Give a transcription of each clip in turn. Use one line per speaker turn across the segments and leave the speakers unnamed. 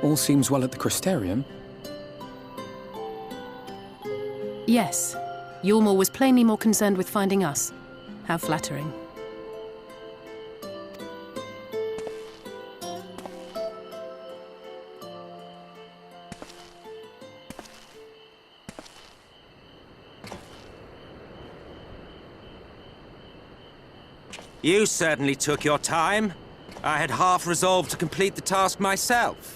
All seems well at the Crystarium.
Yes. Yulmor was plainly more concerned with finding us. How flattering.
You certainly took your time. I had half resolved to complete the task myself.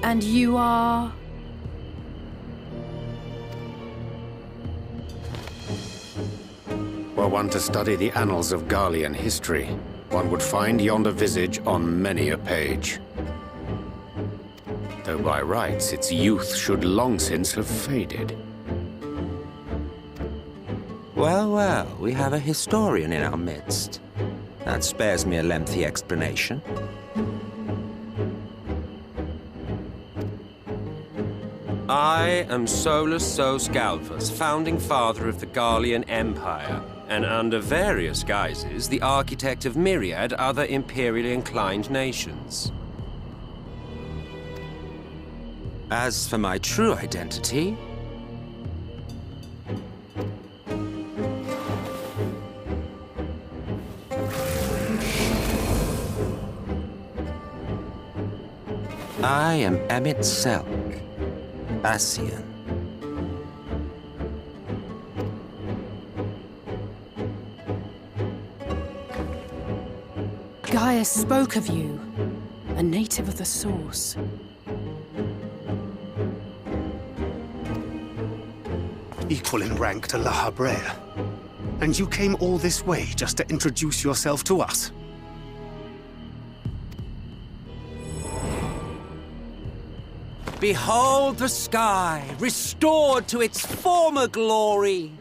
And you are...
Were one to study the annals of Garlean history, one would find yonder visage on many a page. Though by rights its youth should long since have faded.
Well, well, we have a historian in our midst. That spares me a lengthy explanation. I am Solus Galvus, founding father of the Garlean Empire, and under various guises, the architect of myriad other imperially inclined nations. As for my true identity, I am Emmett Selk, Scion.
Gaius spoke of you, a native of the Source.
Equal in rank to La Habrel. And you came all this way just to introduce yourself to us?
Behold the sky, restored to its former glory.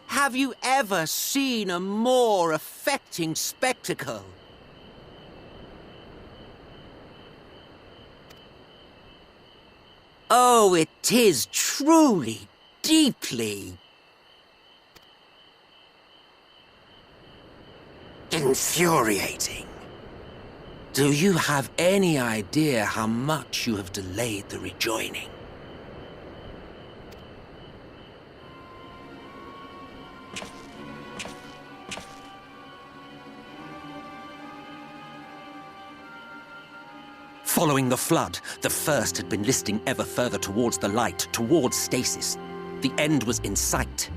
Have you ever seen a more affecting spectacle? Oh, it is truly, deeply infuriating. Do you have any idea how much you have delayed the rejoining? Following the flood, the First had been listing ever further towards the light, towards stasis. The end was in sight.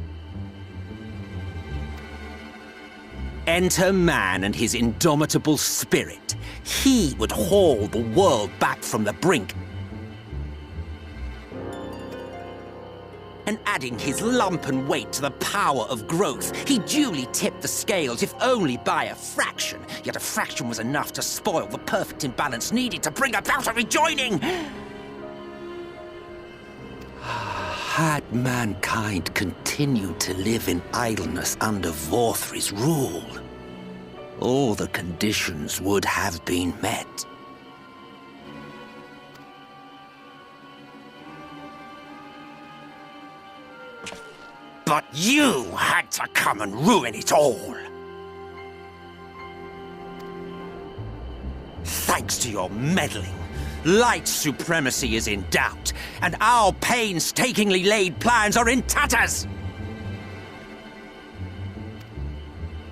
Enter man and his indomitable spirit. He would haul the world back from the brink. And adding his lumpen weight to the power of growth, he duly tipped the scales, if only by a fraction. Yet a fraction was enough to spoil the perfect imbalance needed to bring about a rejoining. Had mankind continued to live in idleness under Vorthri's rule, all the conditions would have been met. But you had to come and ruin it all. Thanks to your meddling, light supremacy is in doubt, and our painstakingly laid plans are in tatters!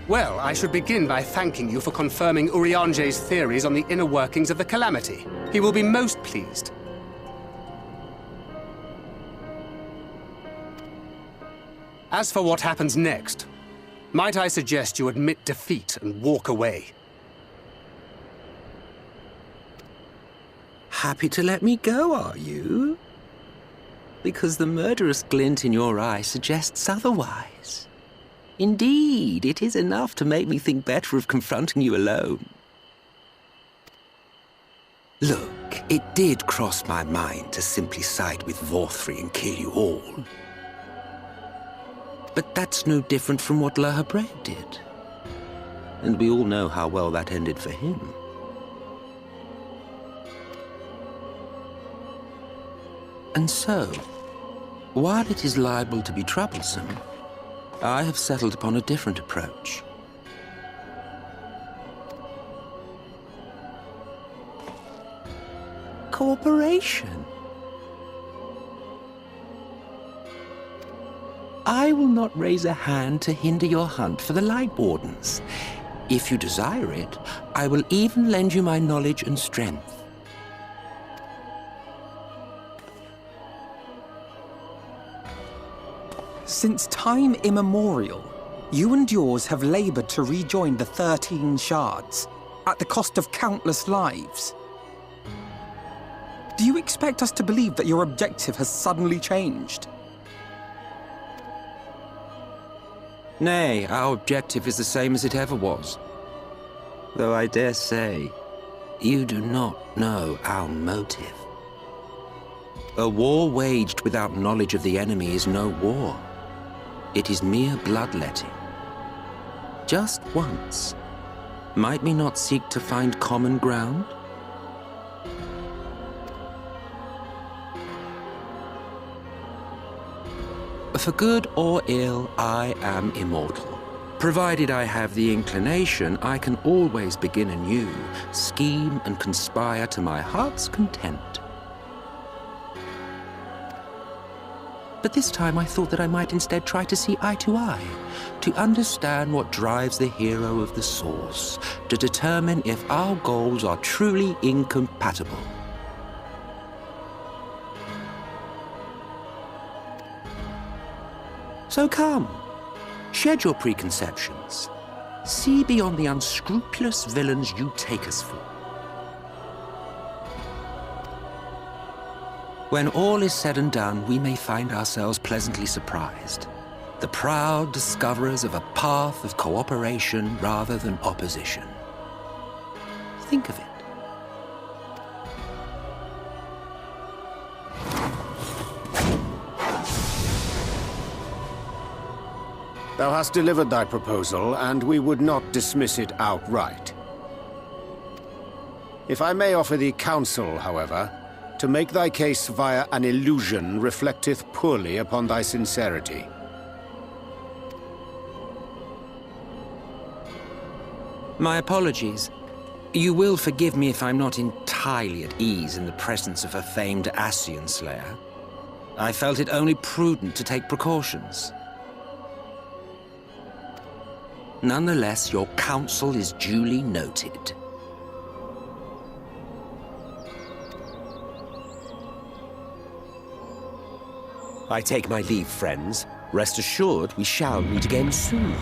Well, I should begin by thanking you for confirming Urianger's theories on the inner workings of the Calamity. He will be most pleased. As for what happens next, might I suggest you admit defeat and walk away?
Happy to let me go, are you? Because the murderous glint in your eye suggests otherwise. Indeed, it is enough to make me think better of confronting you alone. Look, it did cross my mind to simply side with Vorthri and kill you all. But that's no different from what La Habrel did. And we all know how well that ended for him. And so, While it is liable to be troublesome, I have settled upon a different approach. Cooperation. I will not raise a hand to hinder your hunt for the Light Wardens. If you desire it, I will even lend you my knowledge and strength.
Since time immemorial, you and yours have labored to rejoin the 13 shards, at the cost of countless lives. Do you expect us to believe that your objective has suddenly changed?
Nay, our objective is the same as it ever was. Though I dare say, you do not know our motive. A war waged without knowledge of the enemy is no war. It is mere bloodletting. Just once, might we not seek to find common ground? For good or ill, I am immortal. Provided I have the inclination, I can always begin anew, scheme and conspire to my heart's content. But this time I thought that I might instead try to see eye to eye, to understand what drives the hero of the source, to determine if our goals are truly incompatible. So come, shed your preconceptions. See beyond the unscrupulous villains you take us for. When all is said and done, we may find ourselves pleasantly surprised. The proud discoverers of a path of cooperation rather than opposition. Think of it.
Thou hast delivered thy proposal, and we would not dismiss it outright. If I may offer thee counsel, however, to make thy case via an illusion reflecteth poorly upon thy sincerity.
My apologies. You will forgive me if I'm not entirely at ease in the presence of a famed Ascian slayer. I felt it only prudent to take precautions. Nonetheless, your counsel is duly noted. I take my leave, friends. Rest assured, we shall meet again soon.